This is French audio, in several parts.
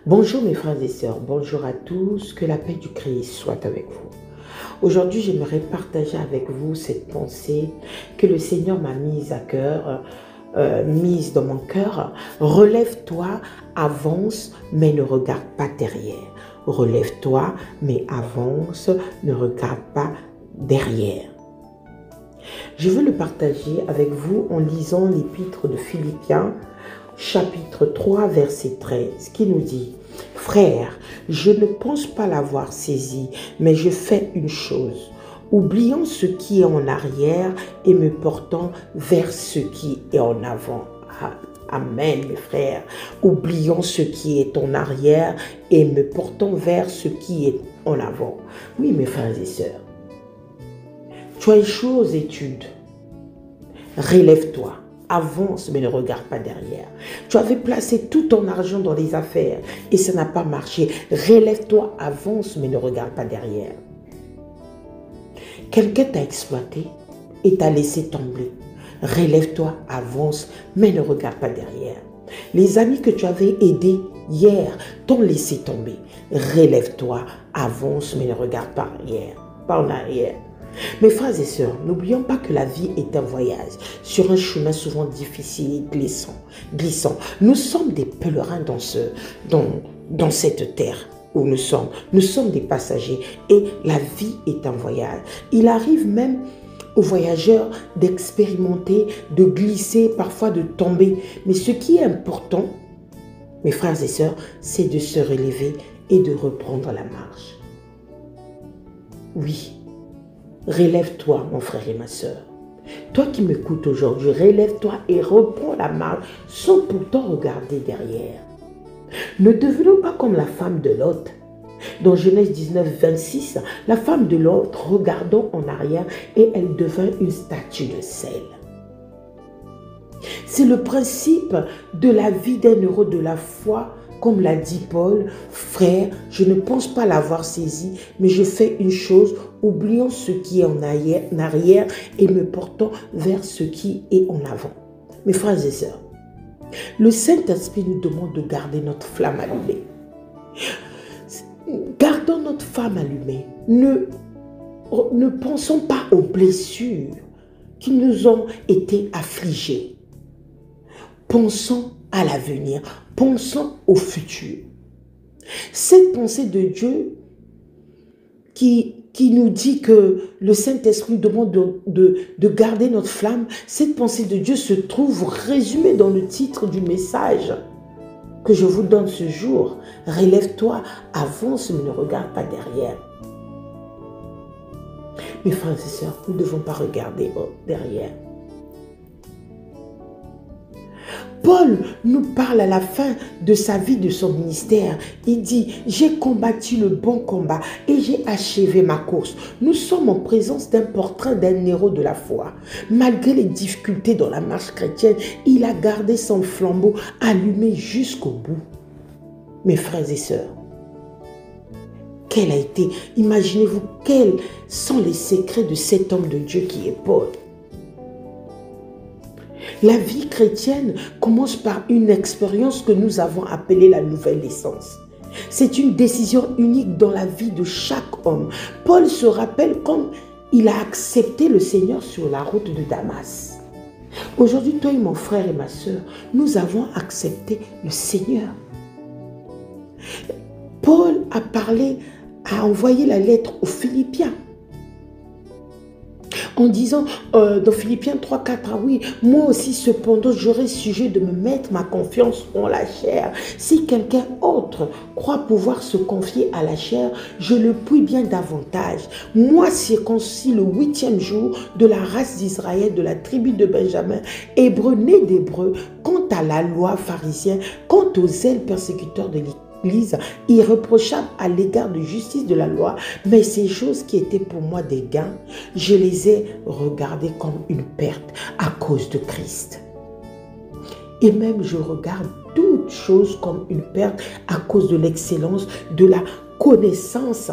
Bonjour mes frères et sœurs, bonjour à tous, que la paix du Christ soit avec vous. Aujourd'hui, j'aimerais partager avec vous cette pensée que le Seigneur m'a mise à cœur, mise dans mon cœur. Relève-toi, avance, mais ne regarde pas derrière. Relève-toi, mais avance, ne regarde pas derrière. Je veux le partager avec vous en lisant l'épître de Philippiens, chapitre 3, verset 13, qui nous dit « Frères, je ne pense pas l'avoir saisi, mais je fais une chose, oubliant ce qui est en arrière et me portant vers ce qui est en avant. » Amen, mes frères. Oublions ce qui est en arrière et me portant vers ce qui est en avant. Oui, mes frères et sœurs. Tu as échoué aux études. Relève-toi. Avance, mais ne regarde pas derrière. Tu avais placé tout ton argent dans les affaires et ça n'a pas marché. Relève-toi, avance, mais ne regarde pas derrière. Quelqu'un t'a exploité et t'a laissé tomber. Relève-toi, avance, mais ne regarde pas derrière. Les amis que tu avais aidés hier t'ont laissé tomber. Relève-toi, avance, mais ne regarde pas en arrière. Mes frères et sœurs, n'oublions pas que la vie est un voyage sur un chemin souvent difficile et glissant. Nous sommes des pèlerins dans cette terre où nous sommes. Nous sommes des passagers et la vie est un voyage. Il arrive même aux voyageurs d'expérimenter, de glisser, parfois de tomber. Mais ce qui est important, mes frères et sœurs, c'est de se relever et de reprendre la marche. Oui. Relève-toi, mon frère et ma sœur. Toi qui m'écoutes aujourd'hui, relève-toi et reprends la marche sans pourtant regarder derrière. Ne devenons pas comme la femme de Lot. Dans Genèse 19, 26, la femme de Lot regardant en arrière et elle devint une statue de sel. C'est le principe de la vie d'un héros de la foi. Comme l'a dit Paul, frère, je ne pense pas l'avoir saisi, mais je fais une chose, oubliant ce qui est en arrière et me portant vers ce qui est en avant. Mes frères et sœurs, le Saint-Esprit nous demande de garder notre flamme allumée. Gardons notre flamme allumée. Ne pensons pas aux blessures qui nous ont été affligées. Pensons à l'avenir, pensons au futur. Cette pensée de Dieu qui nous dit que le Saint-Esprit demande de garder notre flamme, cette pensée de Dieu se trouve résumée dans le titre du message que je vous donne ce jour. Relève-toi, avance, mais ne regarde pas derrière. Mes frères et sœurs, nous ne devons pas regarder derrière. Paul nous parle à la fin de sa vie, de son ministère. Il dit, j'ai combattu le bon combat et j'ai achevé ma course. Nous sommes en présence d'un portrait d'un héros de la foi. Malgré les difficultés dans la marche chrétienne, il a gardé son flambeau allumé jusqu'au bout. Mes frères et sœurs, imaginez-vous, quels sont les secrets de cet homme de Dieu qui est Paul? La vie chrétienne commence par une expérience que nous avons appelée la nouvelle naissance. C'est une décision unique dans la vie de chaque homme. Paul se rappelle quand il a accepté le Seigneur sur la route de Damas. Aujourd'hui, toi et mon frère et ma sœur, nous avons accepté le Seigneur. Paul a envoyé la lettre aux Philippiens. En disant dans Philippiens 3, 4, ah oui, moi aussi cependant j'aurai sujet de me mettre ma confiance en la chair. Si quelqu'un autre croit pouvoir se confier à la chair, je le puis bien davantage. Moi circoncis le 8e jour de la race d'Israël, de la tribu de Benjamin, hébreu né d'hébreu, quant à la loi pharisienne, quant aux zèles persécuteurs de l'Église, irréprochable à l'égard de justice de la loi, mais ces choses qui étaient pour moi des gains, je les ai regardées comme une perte à cause de Christ. Et même je regarde toutes choses comme une perte à cause de l'excellence, de la connaissance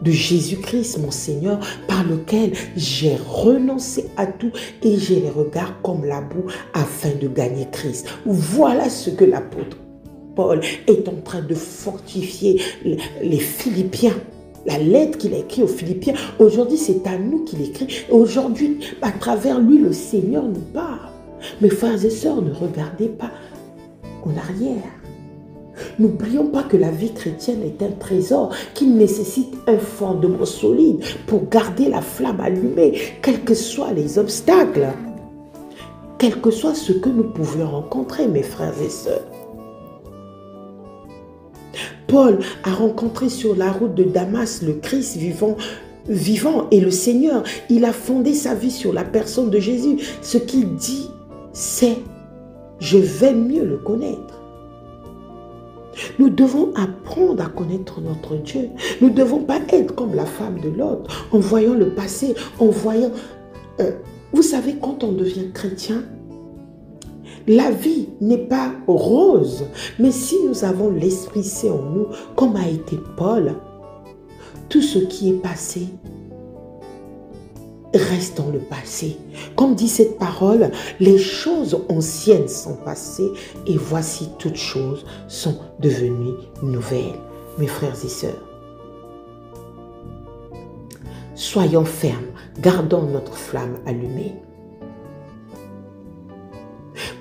de Jésus-Christ, mon Seigneur, par lequel j'ai renoncé à tout et je les regarde comme la boue afin de gagner Christ. Voilà ce que l'apôtre Paul est en train de fortifier les Philippiens. La lettre qu'il a écrite aux Philippiens, aujourd'hui c'est à nous qu'il écrit. Aujourd'hui, à travers lui, le Seigneur nous parle. Mes frères et sœurs, ne regardez pas en arrière. N'oublions pas que la vie chrétienne est un trésor qui nécessite un fondement solide pour garder la flamme allumée, quels que soient les obstacles, quel que soit ce que nous pouvions rencontrer, mes frères et sœurs. Paul a rencontré sur la route de Damas le Christ vivant et le Seigneur. Il a fondé sa vie sur la personne de Jésus. Ce qu'il dit, c'est « je vais mieux le connaître ». Nous devons apprendre à connaître notre Dieu. Nous ne devons pas être comme la femme de Lot, en voyant le passé, en voyant... vous savez, quand on devient chrétien, la vie n'est pas rose. Mais si nous avons l'Esprit Saint en nous, comme a été Paul, tout ce qui est passé reste dans le passé. Comme dit cette parole, les choses anciennes sont passées et voici toutes choses sont devenues nouvelles. Mes frères et sœurs, soyons fermes, gardons notre flamme allumée.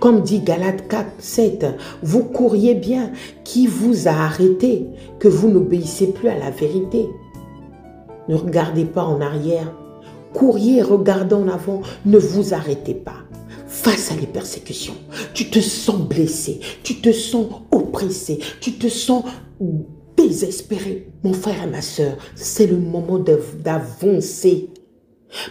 Comme dit Galates 4, 7, vous couriez bien, qui vous a arrêté, que vous n'obéissez plus à la vérité. Ne regardez pas en arrière. Courriez, regardez en avant, ne vous arrêtez pas. Face à les persécutions, tu te sens blessé, tu te sens oppressé, tu te sens désespéré. Mon frère et ma soeur, c'est le moment d'avancer.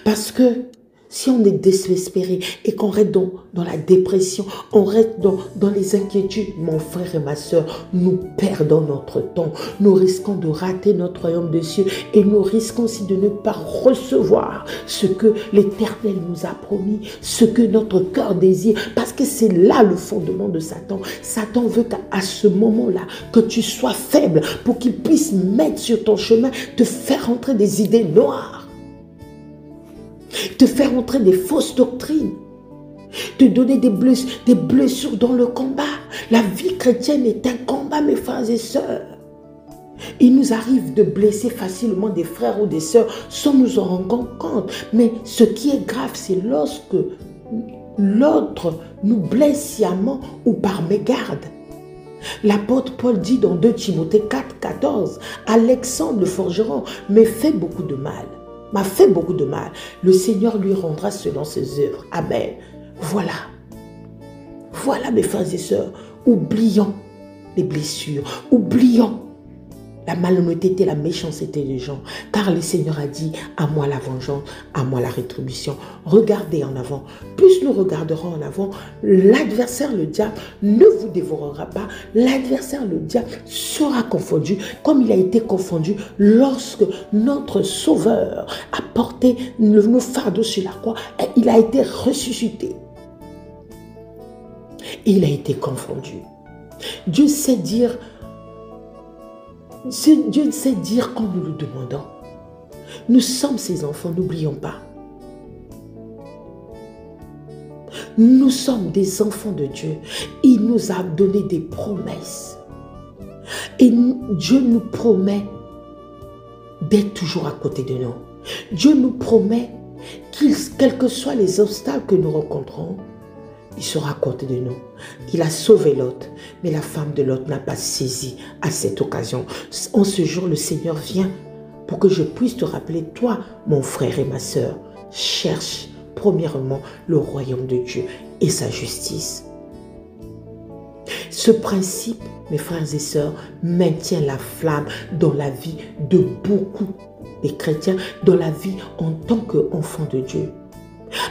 Parce que si on est désespéré et qu'on reste dans la dépression, on reste dans les inquiétudes, mon frère et ma soeur, nous perdons notre temps. Nous risquons de rater notre royaume des cieux et nous risquons aussi de ne pas recevoir ce que l'Éternel nous a promis, ce que notre cœur désire, parce que c'est là le fondement de Satan. Satan veut qu'à ce moment-là, que tu sois faible pour qu'il puisse mettre sur ton chemin, te faire entrer des idées noires, te faire entrer des fausses doctrines, te donner des blessures dans le combat. La vie chrétienne est un combat, mes frères et sœurs. Il nous arrive de blesser facilement des frères ou des sœurs sans nous en rendre compte. Mais ce qui est grave, c'est lorsque l'autre nous blesse sciemment ou par mégarde. L'apôtre Paul dit dans 2 Timothée 4, 14, Alexandre le forgeron m'a fait beaucoup de mal. Le Seigneur lui rendra selon ses œuvres. Amen. Voilà. Voilà, mes frères et sœurs. Oublions les blessures. Oublions la malhonnêteté, la méchanceté des gens. Car le Seigneur a dit, à moi la vengeance, à moi la rétribution. Regardez en avant. Plus nous regarderons en avant, l'adversaire, le diable, ne vous dévorera pas. L'adversaire, le diable, sera confondu comme il a été confondu lorsque notre Sauveur a porté nos fardeaux sur la croix. Et il a été ressuscité. Il a été confondu. Dieu sait dire quand nous le demandons. Nous sommes ses enfants, n'oublions pas. Nous sommes des enfants de Dieu. Il nous a donné des promesses. Et Dieu nous promet d'être toujours à côté de nous. Dieu nous promet quels que soient les obstacles que nous rencontrons, il sera à côté de nous. Il a sauvé Lot, mais la femme de Lot n'a pas saisi à cette occasion. En ce jour, le Seigneur vient pour que je puisse te rappeler, toi, mon frère et ma sœur, cherche premièrement le royaume de Dieu et sa justice. Ce principe, mes frères et sœurs, maintient la flamme dans la vie de beaucoup des chrétiens, dans la vie en tant qu'enfants de Dieu.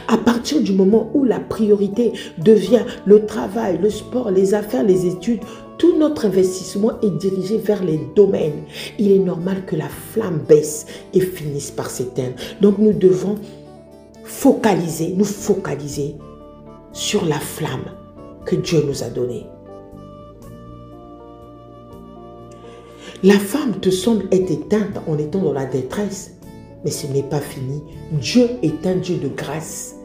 À partir du moment où la priorité devient le travail, le sport, les affaires, les études, tout notre investissement est dirigé vers les domaines. Il est normal que la flamme baisse et finisse par s'éteindre. Donc nous devons nous focaliser sur la flamme que Dieu nous a donnée. La femme te semble être éteinte en étant dans la détresse. Mais ce n'est pas fini. Dieu est un Dieu de grâce.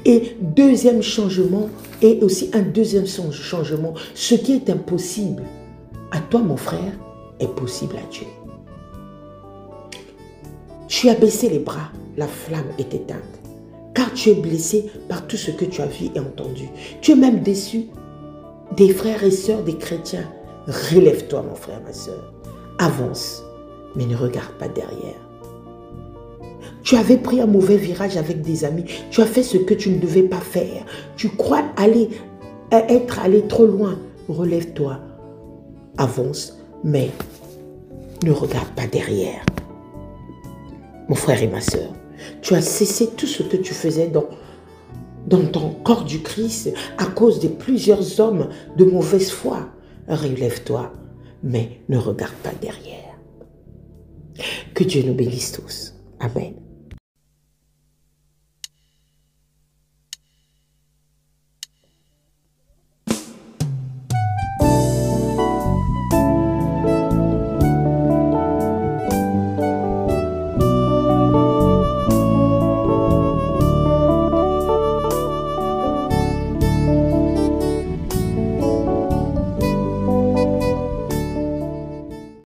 Et deuxième changement, et aussi un deuxième changement, ce qui est impossible à toi, mon frère, est possible à Dieu. Tu as baissé les bras, la flamme est éteinte. Car tu es blessé par tout ce que tu as vu et entendu. Tu es même déçu des frères et sœurs, des chrétiens. Relève-toi, mon frère, ma sœur. Avance, mais ne regarde pas derrière. Tu avais pris un mauvais virage avec des amis. Tu as fait ce que tu ne devais pas faire. Tu crois être allé trop loin. Relève-toi. Avance, mais ne regarde pas derrière. Mon frère et ma sœur, tu as cessé tout ce que tu faisais dans ton corps du Christ à cause de plusieurs hommes de mauvaise foi. Relève-toi, mais ne regarde pas derrière. Que Dieu nous bénisse tous. Amen.